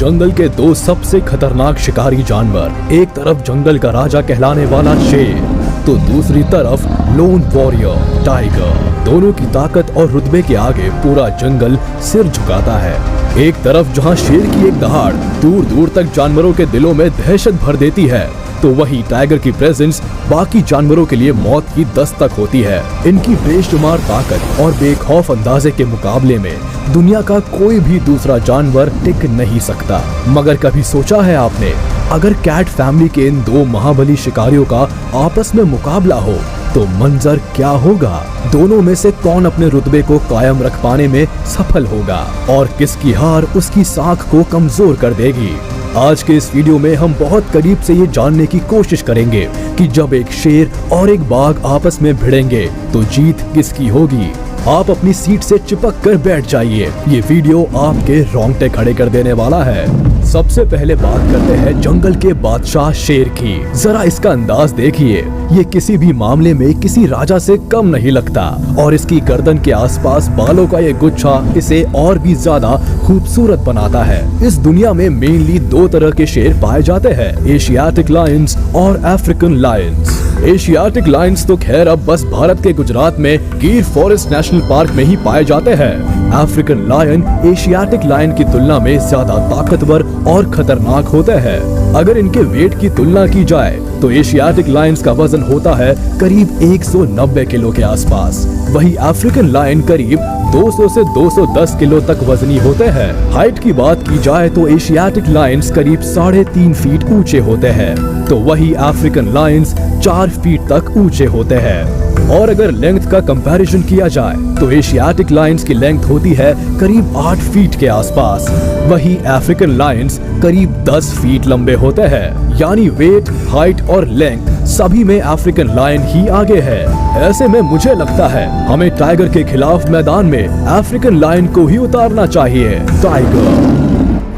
जंगल के दो सबसे खतरनाक शिकारी जानवर, एक तरफ जंगल का राजा कहलाने वाला शेर तो दूसरी तरफ लोन वॉरियर टाइगर। दोनों की ताकत और रुतबे के आगे पूरा जंगल सिर झुकाता है। एक तरफ जहां शेर की एक दहाड़ दूर दूर तक जानवरों के दिलों में दहशत भर देती है, तो वहीं टाइगर की प्रेजेंस बाकी जानवरों के लिए मौत की दस्तक होती है। इनकी बेशुमार ताकत और बेखौफ अंदाजे के मुकाबले में दुनिया का कोई भी दूसरा जानवर टिक नहीं सकता। मगर कभी सोचा है आपने, अगर कैट फैमिली के इन दो महाबली शिकारियों का आपस में मुकाबला हो तो मंजर क्या होगा? दोनों में से कौन अपने रुतबे को कायम रख पाने में सफल होगा और किसकी हार उसकी साख को कमजोर कर देगी? आज के इस वीडियो में हम बहुत करीब से ये जानने की कोशिश करेंगे कि जब एक शेर और एक बाघ आपस में भिड़ेंगे तो जीत किसकी होगी। आप अपनी सीट से चिपक कर बैठ जाइए, ये वीडियो आपके रोंगटे खड़े कर देने वाला है। सबसे पहले बात करते हैं जंगल के बादशाह शेर की। जरा इसका अंदाज देखिए, ये किसी भी मामले में किसी राजा से कम नहीं लगता और इसकी गर्दन के आसपास बालों का ये गुच्छा इसे और भी ज्यादा खूबसूरत बनाता है। इस दुनिया में मेनली दो तरह के शेर पाए जाते हैं, एशियाटिक लायंस और अफ्रीकन लायंस। एशियाटिक लायंस तो खैर अब बस भारत के गुजरात में गिर फॉरेस्ट नेशनल पार्क में ही पाए जाते हैं। अफ्रीकन लायन एशियाटिक लायन की तुलना में ज्यादा ताकतवर और खतरनाक होते हैं। अगर इनके वेट की तुलना की जाए तो एशियाटिक लायंस का वजन होता है करीब 190 किलो के आसपास, वही अफ्रीकन लायन करीब 200 से 210 किलो तक वजनी होते हैं। हाइट की बात की जाए तो एशियाटिक लायंस करीब 3.5 फीट ऊंचे होते हैं, तो वही अफ्रीकन लायंस 4 फीट तक ऊंचे होते हैं। और अगर लेंथ का कंपैरिजन किया जाए तो एशियाटिक लायंस की लेंथ होती है करीब 8 फीट के आसपास, वही अफ्रीकन लायंस करीब 10 फीट लंबे होते हैं। यानी वेट, हाइट और लेंथ सभी में अफ्रीकन लायन ही आगे है। ऐसे में मुझे लगता है हमें टाइगर के खिलाफ मैदान में अफ्रीकन लायन को ही उतारना चाहिए। टाइगर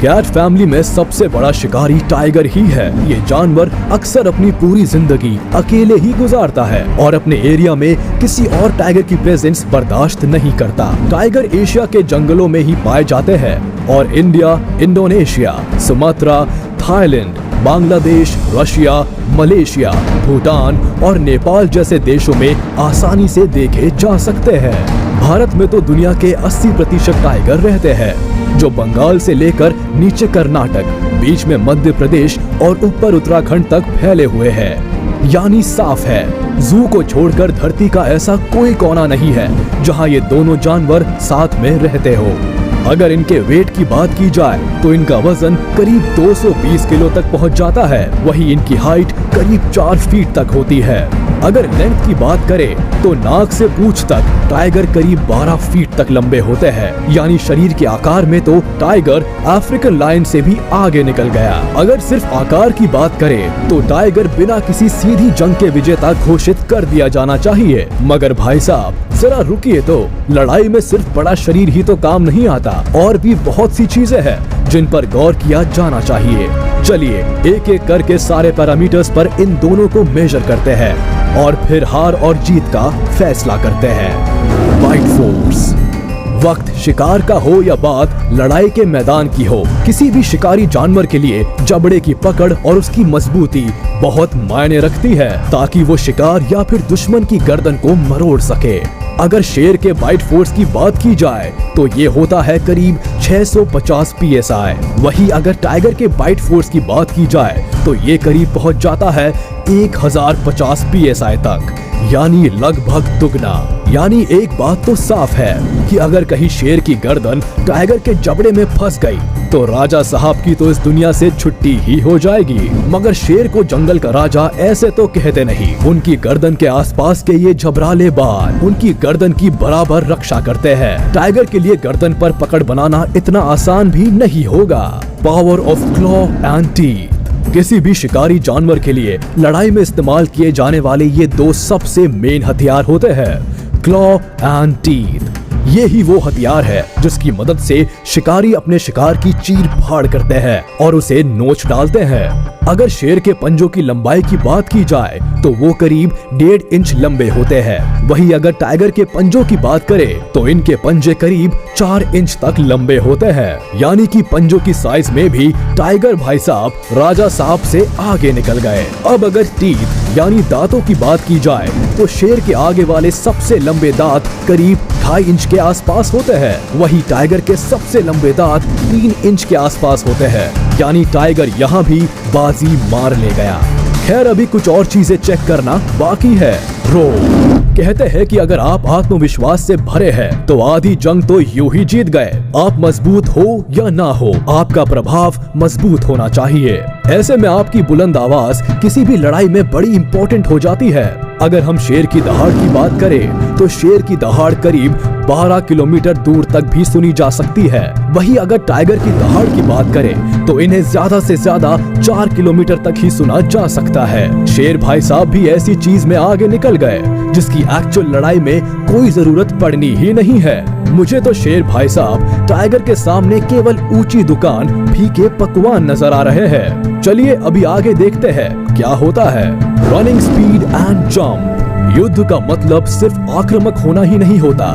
कैट फैमिली में सबसे बड़ा शिकारी टाइगर ही है। ये जानवर अक्सर अपनी पूरी जिंदगी अकेले ही गुजारता है और अपने एरिया में किसी और टाइगर की प्रेजेंस बर्दाश्त नहीं करता। टाइगर एशिया के जंगलों में ही पाए जाते हैं और India, Indonesia, Sumatra, Thailand, Bangladesh, Russia, Malaysia, Bhutan और नेपाल जैसे देशों में आसानी से देखे जा सकते हैं। भारत में तो दुनिया के 80% टाइगर रहते हैं, जो बंगाल से लेकर नीचे कर्नाटक, बीच में मध्य प्रदेश और ऊपर उत्तराखंड तक फैले हुए हैं। यानी साफ है, जू को छोड़कर धरती का ऐसा कोई कोना नहीं है जहां ये दोनों जानवर साथ में रहते हो। अगर इनके वेट की बात की जाए तो इनका वजन करीब 220 किलो तक पहुंच जाता है, वही इनकी हाइट करीब 4 फीट तक होती है। अगर लेंथ की बात करें तो नाक से पूंछ तक टाइगर करीब 12 फीट तक लंबे होते हैं। यानी शरीर के आकार में तो टाइगर अफ्रीकन लायन से भी आगे निकल गया। अगर सिर्फ आकार की बात करें तो टाइगर बिना किसी सीधी जंग के विजेता घोषित कर दिया जाना चाहिए। मगर भाई साहब जरा रुकिए तो, लड़ाई में सिर्फ बड़ा शरीर ही तो काम नहीं आता, और भी बहुत सी चीजें हैं जिन पर गौर किया जाना चाहिए। चलिए एक एक करके सारे पैरामीटर्स पर इन दोनों को मेजर करते हैं और फिर हार और जीत का फैसला करते हैं। Bite force. वक्त शिकार का हो या बात लड़ाई के मैदान की हो, किसी भी शिकारी जानवर के लिए जबड़े की पकड़ और उसकी मजबूती बहुत मायने रखती है, ताकि वो शिकार या फिर दुश्मन की गर्दन को मरोड़ सके। अगर शेर के बाइट फोर्स की बात की जाए तो ये होता है करीब 650 PSI। वही अगर टाइगर के बाइट फोर्स की बात की जाए तो ये करीब पहुंच जाता है 1050 PSI तक, यानी लगभग दुगना। यानी एक बात तो साफ है कि अगर कहीं शेर की गर्दन टाइगर के जबड़े में फंस गई तो राजा साहब की तो इस दुनिया से छुट्टी ही हो जाएगी। मगर शेर को जंगल का राजा ऐसे तो कहते नहीं। उनकी गर्दन के आसपास के ये झबराले बाल उनकी गर्दन की बराबर रक्षा करते हैं। टाइगर के लिए गर्दन पर पकड़ बनाना इतना आसान भी नहीं होगा। Power of claw and teeth. किसी भी शिकारी जानवर के लिए लड़ाई में इस्तेमाल किए जाने वाले ये दो सबसे मेन हथियार होते हैं, क्लॉ एंड टीथ। ये ही वो हथियार है जिसकी मदद से शिकारी अपने शिकार की चीर फाड़ करते हैं और उसे नोच डालते हैं। अगर शेर के पंजों की लंबाई की बात की जाए तो वो करीब 1.5 इंच लंबे होते हैं। वहीं अगर टाइगर के पंजों की बात करें तो इनके पंजे करीब 4 इंच तक लंबे होते हैं। यानी कि पंजों की साइज में भी टाइगर भाई साहब राजा साहब से आगे निकल गए। अब अगर टीथ यानी दांतों की बात की जाए तो शेर के आगे वाले सबसे लंबे दांत करीब 2.5 इंच के आसपास होते हैं। वहीं टाइगर के सबसे लंबे दांत 3 इंच के आसपास होते हैं। यानी टाइगर यहाँ भी बाजी मार ले गया। खैर अभी कुछ और चीजें चेक करना बाकी है। कहते हैं कि अगर आप आत्मविश्वास से भरे हैं तो आधी जंग तो यूं ही जीत गए। आप मजबूत हो या ना हो, आपका प्रभाव मजबूत होना चाहिए। ऐसे में आपकी बुलंद आवाज किसी भी लड़ाई में बड़ी इंपॉर्टेंट हो जाती है। अगर हम शेर की दहाड़ की बात करें तो शेर की दहाड़ करीब 12 किलोमीटर दूर तक भी सुनी जा सकती है। वहीं अगर टाइगर की दहाड़ की बात करें तो इन्हें ज्यादा से ज्यादा 4 किलोमीटर तक ही सुना जा सकता है। शेर भाई साहब भी ऐसी चीज में आगे निकल गए जिसकी एक्चुअल लड़ाई में कोई जरूरत पड़नी ही नहीं है। मुझे तो शेर भाई साहब टाइगर के सामने केवल ऊंची दुकान फीके पकवान नजर आ रहे हैं। चलिए अभी आगे देखते हैं क्या होता है। Running speed and jump. युद्ध का मतलब सिर्फ आक्रामक होना ही नहीं होता,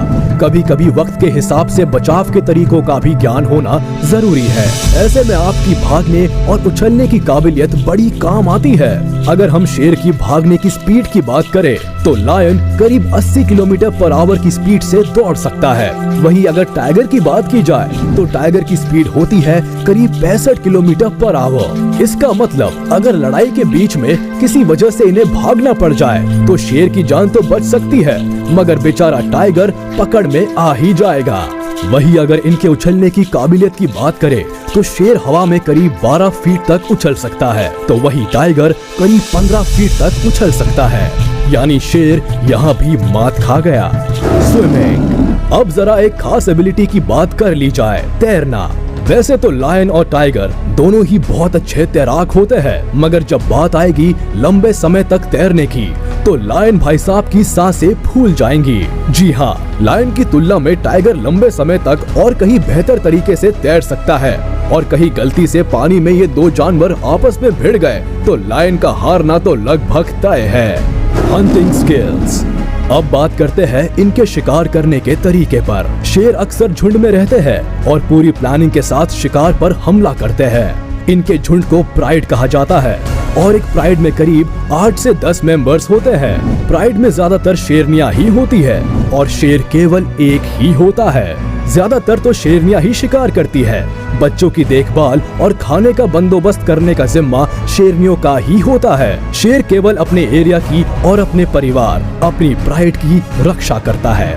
कभी कभी वक्त के हिसाब से बचाव के तरीकों का भी ज्ञान होना जरूरी है। ऐसे में आपकी भागने और उछलने की काबिलियत बड़ी काम आती है। अगर हम शेर की भागने की स्पीड की बात करें तो लायन करीब 80 किलोमीटर पर आवर की स्पीड से दौड़ सकता है। वहीं अगर टाइगर की बात की जाए तो टाइगर की स्पीड होती है करीब 65 किलोमीटर पर आवर। इसका मतलब अगर लड़ाई के बीच में किसी वजह से इन्हें भागना पड़ जाए तो शेर की जान तो बच सकती है, मगर बेचारा टाइगर पकड़ में आ ही जाएगा। वहीं अगर इनके उछलने की काबिलियत की बात करें तो शेर हवा में करीब 12 फीट तक उछल सकता है, तो वहीं टाइगर करीब 15 फीट तक उछल सकता है। यानी शेर यहाँ भी मात खा गया। स्विमिंग। अब जरा एक खास एबिलिटी की बात कर ली जाए, तैरना। वैसे तो लायन और टाइगर दोनों ही बहुत अच्छे तैराक होते हैं, मगर जब बात आएगी लंबे समय तक तैरने की तो लायन भाई साहब की सांसें फूल जाएंगी। जी हाँ, लायन की तुलना में टाइगर लंबे समय तक और कहीं बेहतर तरीके से तैर सकता है। और कहीं गलती से पानी में ये दो जानवर आपस में भिड़ गए तो लायन का हारना तो लगभग तय है। Hunting skills. अब बात करते हैं इनके शिकार करने के तरीके पर। शेर अक्सर झुंड में रहते हैं और पूरी प्लानिंग के साथ शिकार पर हमला करते हैं। इनके झुंड को प्राइड कहा जाता है और एक प्राइड में करीब 8 से 10 मेंबर्स होते हैं। प्राइड में ज्यादातर शेरनियां ही होती है और शेर केवल एक ही होता है। ज्यादातर तो शेरनियां ही शिकार करती है। बच्चों की देखभाल और खाने का बंदोबस्त करने का जिम्मा शेरनियों का ही होता है। शेर केवल अपने एरिया की और अपने परिवार, अपनी प्राइड की रक्षा करता है।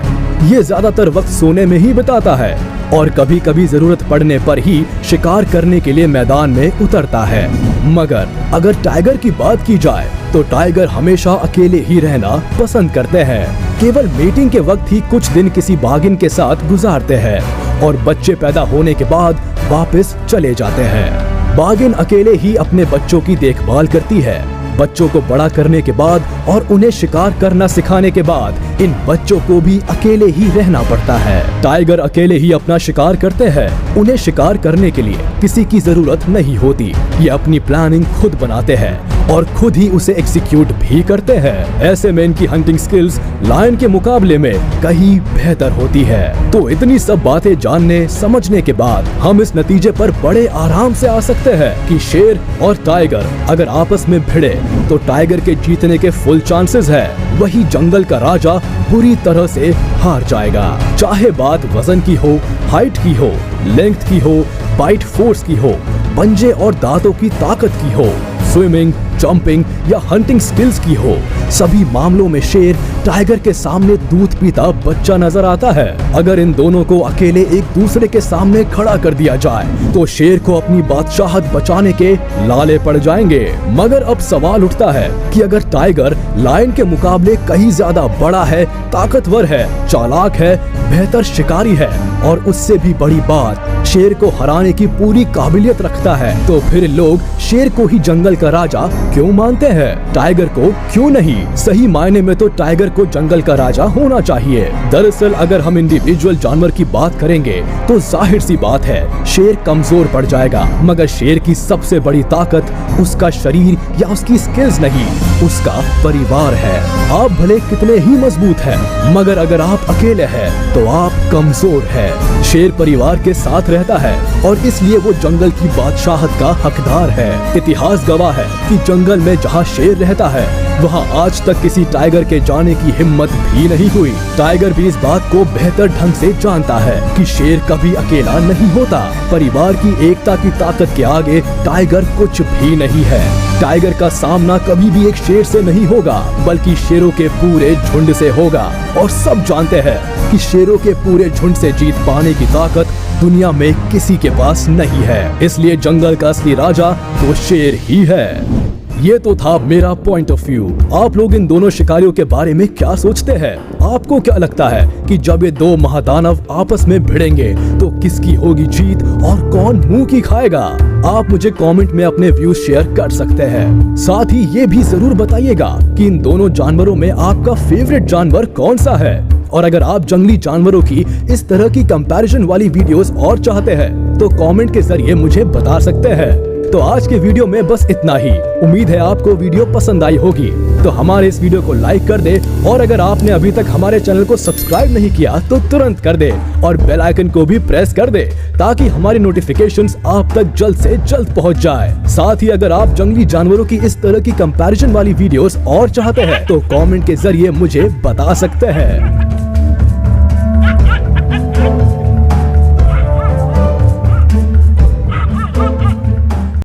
ये ज्यादातर वक्त सोने में ही बिताता है और कभी कभी जरूरत पड़ने पर ही शिकार करने के लिए मैदान में उतरता है। मगर अगर टाइगर की बात की जाए तो टाइगर हमेशा अकेले ही रहना पसंद करते हैं। केवल मीटिंग के वक्त ही कुछ दिन किसी बाघिन के साथ गुजारते हैं और बच्चे पैदा होने के बाद वापस चले जाते हैं। बाघिन अकेले ही अपने बच्चों की देखभाल करती है। बच्चों को बड़ा करने के बाद और उन्हें शिकार करना सिखाने के बाद इन बच्चों को भी अकेले ही रहना पड़ता है। टाइगर अकेले ही अपना शिकार करते हैं। उन्हें शिकार करने के लिए किसी की जरूरत नहीं होती। ये अपनी प्लानिंग खुद बनाते हैं और खुद ही उसे एग्जीक्यूट भी करते हैं। ऐसे में इनकी हंटिंग स्किल्स लायन के मुकाबले में कहीं बेहतर होती है। तो इतनी सब बातें जानने समझने के बाद हम इस नतीजे पर बड़े आराम से आ सकते हैं कि शेर और टाइगर अगर आपस में भिड़े तो टाइगर के जीतने के फुल चांसेस है। वही जंगल का राजा बुरी तरह से हार जाएगा। चाहे बात वजन की हो, हाइट की हो, लेंथ की हो, बाइट फोर्स की हो, पंजे और दांतों की ताकत की हो, स्विमिंग, जंपिंग या हंटिंग स्किल्स की हो, सभी मामलों में शेर टाइगर के सामने दूध पीता बच्चा नजर आता है। अगर इन दोनों को अकेले एक दूसरे के सामने खड़ा कर दिया जाए तो शेर को अपनी बादशाहत बचाने के लाले पड़ जाएंगे। मगर अब सवाल उठता है कि अगर टाइगर लायन के मुकाबले कहीं ज्यादा बड़ा है, ताकतवर है, चालाक है, बेहतर शिकारी है और उससे भी बड़ी बात शेर को हराने की पूरी काबिलियत रखता है, तो फिर लोग शेर को ही जंगल का राजा क्यों मानते हैं? टाइगर को क्यों नहीं? सही मायने में तो टाइगर को जंगल का राजा होना चाहिए। दरअसल अगर हम इंडिविजुअल जानवर की बात करेंगे तो जाहिर सी बात है शेर कमजोर पड़ जाएगा, मगर शेर की सबसे बड़ी ताकत उसका शरीर या उसकी स्किल्स नहीं, उसका परिवार है। आप भले कितने ही मजबूत हैं, मगर अगर आप अकेले हैं तो आप कमजोर हैं। शेर परिवार के साथ रहता है और इसलिए वो जंगल की बादशाहत का हकदार है। इतिहास गवाह है कि जंगल में जहाँ शेर रहता है वहाँ आज तक किसी टाइगर के जाने की हिम्मत भी नहीं हुई। टाइगर भी इस बात को बेहतर ढंग से जानता है कि शेर कभी अकेला नहीं होता। परिवार की एकता की ताकत के आगे टाइगर कुछ भी नहीं है। टाइगर का सामना कभी भी एक शेर से नहीं होगा, बल्कि शेरों के पूरे झुंड से होगा। और सब जानते हैं कि शेरों के पूरे झुंड से जीत पाने की ताकत दुनिया में किसी के पास नहीं है। इसलिए जंगल का असली राजा तो शेर ही है। ये तो था मेरा पॉइंट ऑफ व्यू। आप लोग इन दोनों शिकारियों के बारे में क्या सोचते हैं? आपको क्या लगता है कि जब ये दो महादानव आपस में भिड़ेंगे तो किसकी होगी जीत और कौन मुंह की खाएगा? आप मुझे कमेंट में अपने व्यूज शेयर कर सकते हैं। साथ ही ये भी जरूर बताइएगा कि इन दोनों जानवरों में आपका फेवरेट जानवर कौन सा है। और अगर आप जंगली जानवरों की इस तरह की कंपैरिजन वाली वीडियोस और चाहते हैं तो कमेंट के जरिए मुझे बता सकते हैं। तो आज के वीडियो में बस इतना ही। उम्मीद है आपको वीडियो पसंद आई होगी। तो हमारे इस वीडियो को लाइक कर दे और अगर आपने अभी तक हमारे चैनल को सब्सक्राइब नहीं किया तो तुरंत कर दे और बेल आइकन को भी प्रेस कर दे ताकि हमारी नोटिफिकेशंस आप तक जल्द से जल्द पहुंच जाए। साथ ही अगर आप जंगली जानवरों की इस तरह की कंपैरिजन वाली वीडियोस और चाहते हैं तो कमेंट के जरिए मुझे बता सकते हैं।